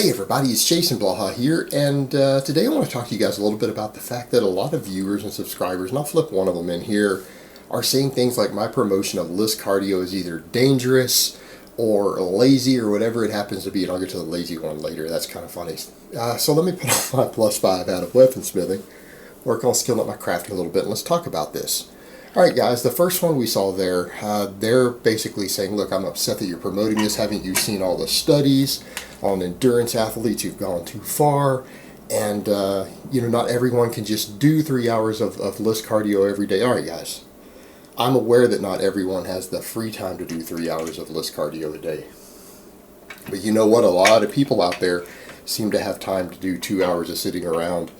Hey everybody, it's Jason Blaha here, and today I want to talk to you guys a little bit about the fact that a lot of viewers and subscribers, and I'll flip one of them in here, are saying things like my promotion of LISS cardio is either dangerous or lazy or whatever it happens to be, and I'll get to the lazy one later. That's kind of funny. So let me put on my +5 out of weaponsmithing, work on skilling up my crafting a little bit, and let's talk about this. Alright guys, the first one we saw there, they're basically saying, look, I'm upset that you're promoting this. Haven't you seen all the studies on endurance athletes who've gone too far? And, not everyone can just do 3 hours of LISS cardio every day. Alright guys, I'm aware that not everyone has the free time to do 3 hours of LISS cardio a day. But you know what? A lot of people out there seem to have time to do 2 hours of sitting around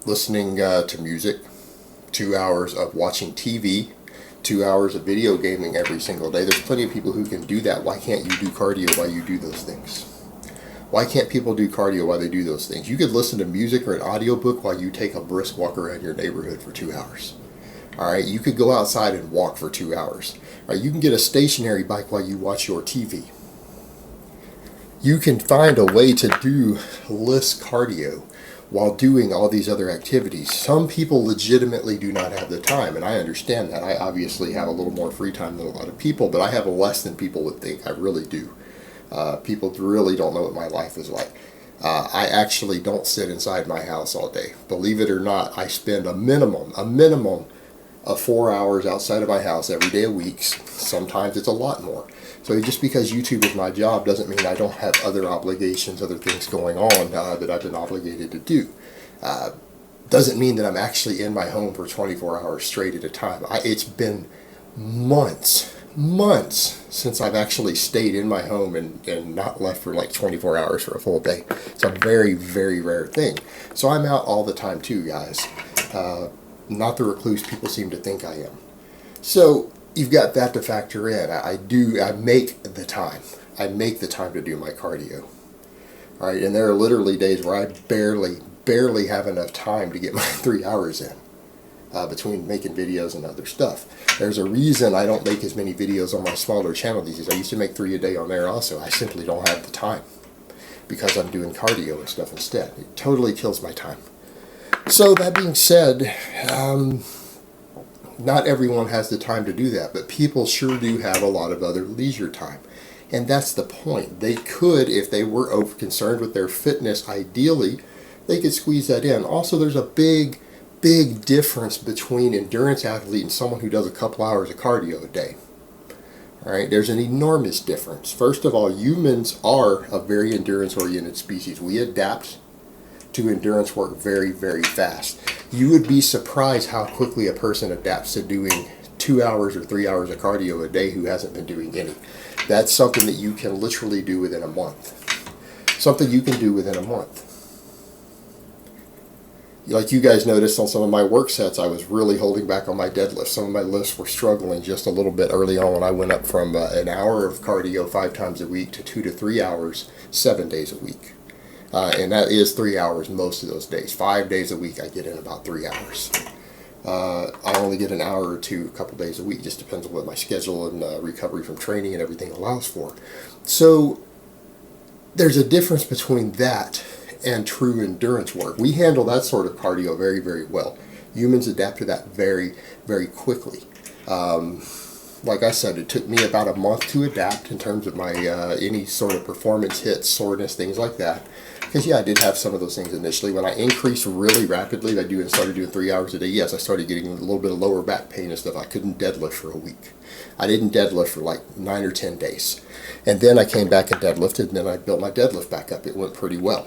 listening to music, 2 hours of watching TV, 2 hours of video gaming every single day. There's plenty of people who can do that. Why can't you do cardio while you do those things? Why can't people do cardio while they do those things? You could listen to music or an audiobook while you take a brisk walk around your neighborhood for 2 hours. Alright, you could go outside and walk for 2 hours. Alright, you can get a stationary bike while you watch your TV. You can find a way to do LISS cardio while doing all these other activities. Some people legitimately do not have the time, and I understand that. I obviously have a little more free time than a lot of people, but I have less than people would think. I really do. People really don't know what my life is like. I actually don't sit inside my house all day. Believe it or not, I spend a minimum of 4 hours outside of my house every day a week. Sometimes it's a lot more. So just because YouTube is my job doesn't mean I don't have other obligations, other things going on that I've been obligated to do. Doesn't mean that I'm actually in my home for 24 hours straight at a time. It's been months since I've actually stayed in my home and not left for like 24 hours for a full day. It's a very, very rare thing. So I'm out all the time too, guys. Not the recluse people seem to think I am. So you've got that to factor in. I make the time. I make the time to do my cardio. Alright, and there are literally days where I barely have enough time to get my 3 hours in. Between making videos and other stuff. There's a reason I don't make as many videos on my smaller channel these days. I used to make 3 a day on there also. I simply don't have the time because I'm doing cardio and stuff instead. It totally kills my time. So that being said, not everyone has the time to do that, but people sure do have a lot of other leisure time. And that's the point. They could, if they were concerned with their fitness, ideally, they could squeeze that in. Also, there's a big difference between endurance athlete and someone who does a couple hours of cardio a day. Alright, there's an enormous difference. First of all, humans are a very endurance-oriented species. We adapt to endurance work very, very fast. You would be surprised how quickly a person adapts to doing 2 hours or 3 hours of cardio a day who hasn't been doing any. That's something that you can literally do within a month. Something you can do within a month. Like you guys noticed on some of my work sets, I was really holding back on my deadlifts. Some of my lifts were struggling just a little bit early on when I went up from an hour of cardio 5 times a week to 2 to 3 hours 7 days a week. And that is 3 hours most of those days. 5 days a week I get in about 3 hours. I only get an hour or two a couple days a week. Just depends on what my schedule and recovery from training and everything allows for. So there's a difference between that and true endurance work. We handle that sort of cardio very, very well. Humans adapt to that very, very quickly. Like I said, it took me about a month to adapt in terms of my any sort of performance hits, soreness, things like that. Because yeah, I did have some of those things initially. When I increased really rapidly, started doing 3 hours a day, yes, I started getting a little bit of lower back pain and stuff. I couldn't deadlift for a week. I didn't deadlift for like 9 or 10 days. And then I came back and deadlifted, and then I built my deadlift back up. It went pretty well.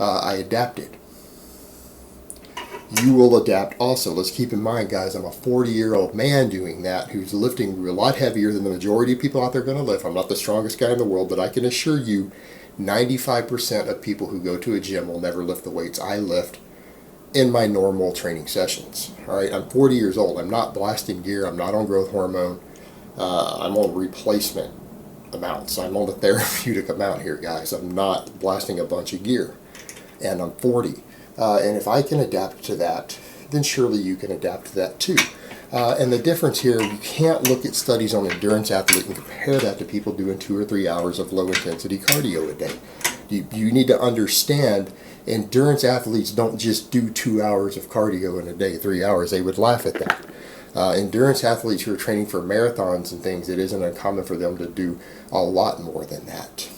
I adapted. You will adapt also. Let's keep in mind, guys, I'm a 40-year-old man doing that who's lifting a lot heavier than the majority of people out there are going to lift. I'm not the strongest guy in the world, but I can assure you 95% of people who go to a gym will never lift the weights I lift in my normal training sessions. Alright, I'm 40 years old. I'm not blasting gear. I'm not on growth hormone. I'm on replacement amounts. I'm on the therapeutic amount here, guys. I'm not blasting a bunch of gear. And I'm 40. And if I can adapt to that, then surely you can adapt to that too. And the difference here, you can't look at studies on endurance athletes and compare that to people doing 2 or 3 hours of low intensity cardio a day. You need to understand endurance athletes don't just do 2 hours of cardio in a day, 3 hours. They would laugh at that. Endurance athletes who are training for marathons and things, it isn't uncommon for them to do a lot more than that.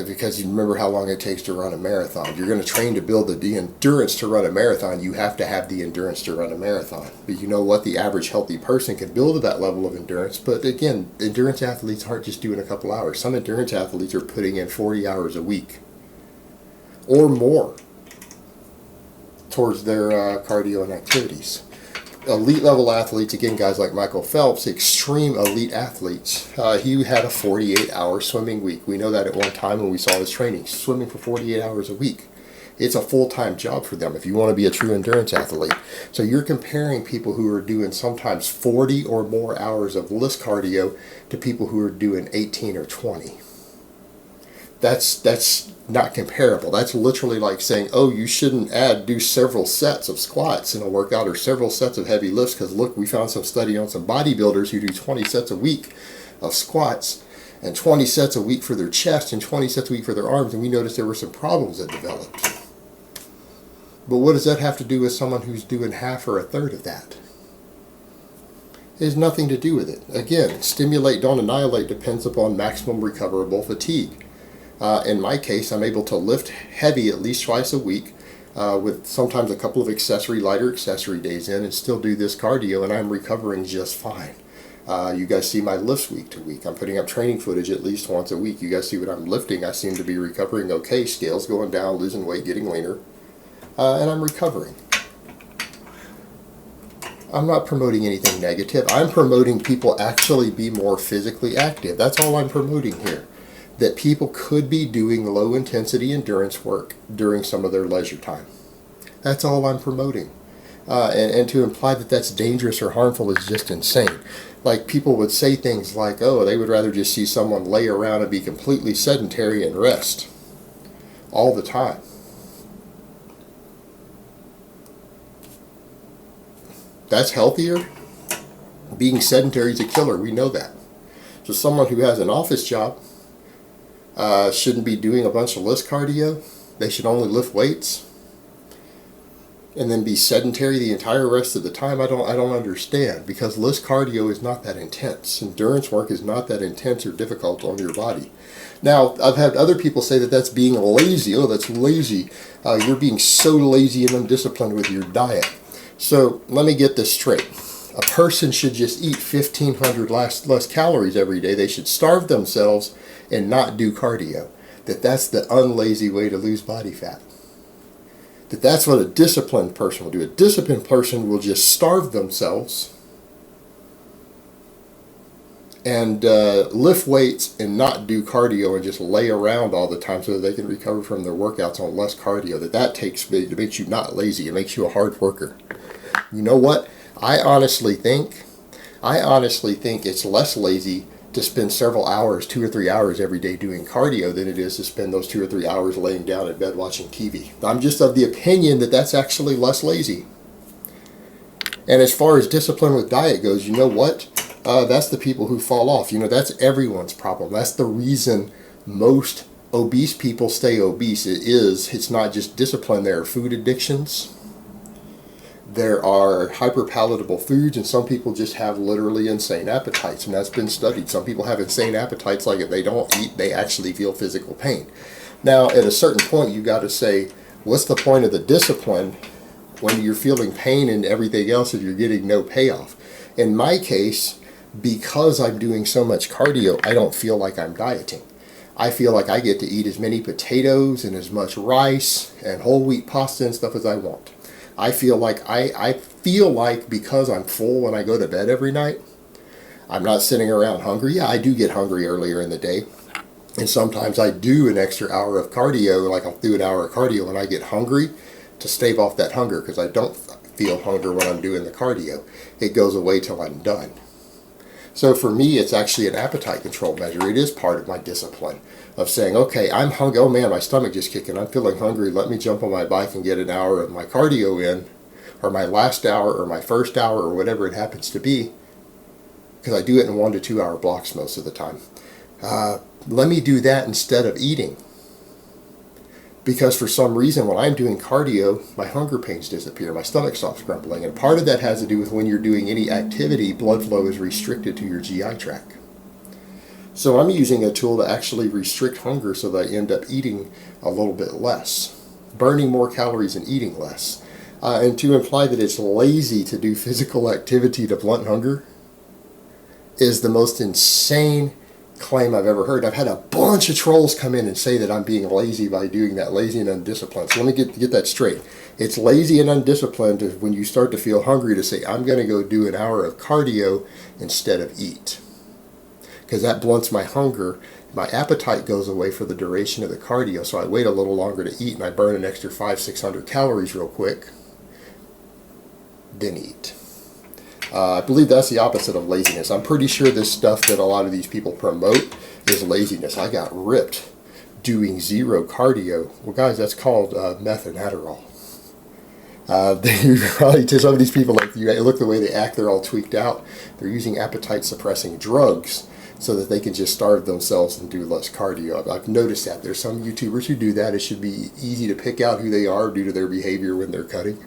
Because you remember how long it takes to run a marathon. You're going to train to build the endurance to run a marathon. You have to have the endurance to run a marathon. But you know what? The average healthy person can build to that level of endurance. But again, endurance athletes aren't just doing a couple hours. Some endurance athletes are putting in 40 hours a week or more towards their cardio and activities. Elite level athletes, again, guys like Michael Phelps, extreme elite athletes, he had a 48-hour swimming week. We know that at one time when we saw his training, swimming for 48 hours a week. It's a full-time job for them if you want to be a true endurance athlete. So you're comparing people who are doing sometimes 40 or more hours of LISS cardio to people who are doing 18 or 20. That's not comparable. That's literally like saying, oh, you shouldn't do several sets of squats in a workout or several sets of heavy lifts because look, we found some study on some bodybuilders who do 20 sets a week of squats and 20 sets a week for their chest and 20 sets a week for their arms, and we noticed there were some problems that developed. But what does that have to do with someone who's doing half or a third of that? It has nothing to do with it. Again, stimulate, don't annihilate depends upon maximum recoverable fatigue. In my case, I'm able to lift heavy at least twice a week with sometimes a couple of lighter accessory days in and still do this cardio, and I'm recovering just fine. You guys see my lifts week to week. I'm putting up training footage at least once a week. You guys see what I'm lifting. I seem to be recovering okay. Scales going down, losing weight, getting leaner, and I'm recovering. I'm not promoting anything negative. I'm promoting people actually be more physically active. That's all I'm promoting here. That people could be doing low intensity endurance work during some of their leisure time. That's all I'm promoting. And to imply that that's dangerous or harmful is just insane. Like people would say things like, oh, they would rather just see someone lay around and be completely sedentary and rest all the time. That's healthier. Being sedentary is a killer. We know that. So someone who has an office job shouldn't be doing a bunch of LISS cardio. They should only lift weights and then be sedentary the entire rest of the time. I don't understand, because LISS cardio is not that intense. Endurance work is not that intense or difficult on your body. Now, I've had other people say that that's being lazy. Oh, that's lazy. You're being so lazy and undisciplined with your diet. So let me get this straight. A person should just eat 1,500 less calories every day. They should starve themselves and not do cardio. That's the unlazy way to lose body fat. That's what a disciplined person will do. A disciplined person will just starve themselves and lift weights and not do cardio and just lay around all the time so that they can recover from their workouts on less cardio. It makes you not lazy. It makes you a hard worker. You know what? I honestly think it's less lazy to spend several hours, 2 or 3 hours every day doing cardio than it is to spend those 2 or 3 hours laying down in bed watching TV. I'm just of the opinion that that's actually less lazy. And as far as discipline with diet goes, you know what? That's the people who fall off. That's everyone's problem. That's the reason most obese people stay obese. It's not just discipline. There are food addictions. There are hyperpalatable foods, and some people just have literally insane appetites, and that's been studied. Some people have insane appetites, like if they don't eat, they actually feel physical pain. Now, at a certain point, you got to say, what's the point of the discipline when you're feeling pain and everything else if you're getting no payoff? In my case, because I'm doing so much cardio, I don't feel like I'm dieting. I feel like I get to eat as many potatoes and as much rice and whole wheat pasta and stuff as I want. I feel like because I'm full when I go to bed every night, I'm not sitting around hungry. Yeah, I do get hungry earlier in the day. And sometimes I do an extra hour of cardio, like I'll do an hour of cardio when I get hungry to stave off that hunger, because I don't feel hunger when I'm doing the cardio. It goes away till I'm done. So for me, it's actually an appetite control measure. It is part of my discipline of saying, okay, I'm hungry. Oh man, my stomach just kicking. I'm feeling hungry. Let me jump on my bike and get an hour of my cardio in or my last hour, or my first hour, or whatever it happens to be, because I do it in 1 to 2 hour blocks most of the time. Let me do that instead of eating. Because for some reason, when I'm doing cardio, my hunger pains disappear, my stomach stops grumbling, and part of that has to do with when you're doing any activity, blood flow is restricted to your GI tract. So I'm using a tool to actually restrict hunger so that I end up eating a little bit less, burning more calories and eating less. And to imply that it's lazy to do physical activity to blunt hunger is the most insane claim I've ever heard. I've had a bunch of trolls come in and say that I'm being lazy by doing that, lazy and undisciplined. So let me get that straight. It's lazy and undisciplined when you start to feel hungry to say, I'm going to go do an hour of cardio instead of eat. Because that blunts my hunger. My appetite goes away for the duration of the cardio, so I wait a little longer to eat and I burn an extra 500-600 calories real quick, then eat. I believe that's the opposite of laziness. I'm pretty sure this stuff that a lot of these people promote is laziness. I got ripped doing zero cardio. Well, guys, that's called meth and Adderall. Probably to some of these people, like you look the way they act, they're all tweaked out. They're using appetite suppressing drugs so that they can just starve themselves and do less cardio. I've noticed that. There's some YouTubers who do that. It should be easy to pick out who they are due to their behavior when they're cutting.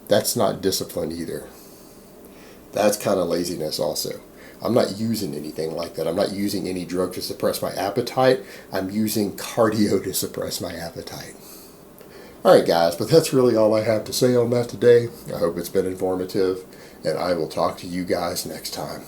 That's not discipline either. That's kind of laziness also. I'm not using anything like that. I'm not using any drug to suppress my appetite. I'm using cardio to suppress my appetite. Alright guys, but that's really all I have to say on that today. I hope it's been informative, and I will talk to you guys next time.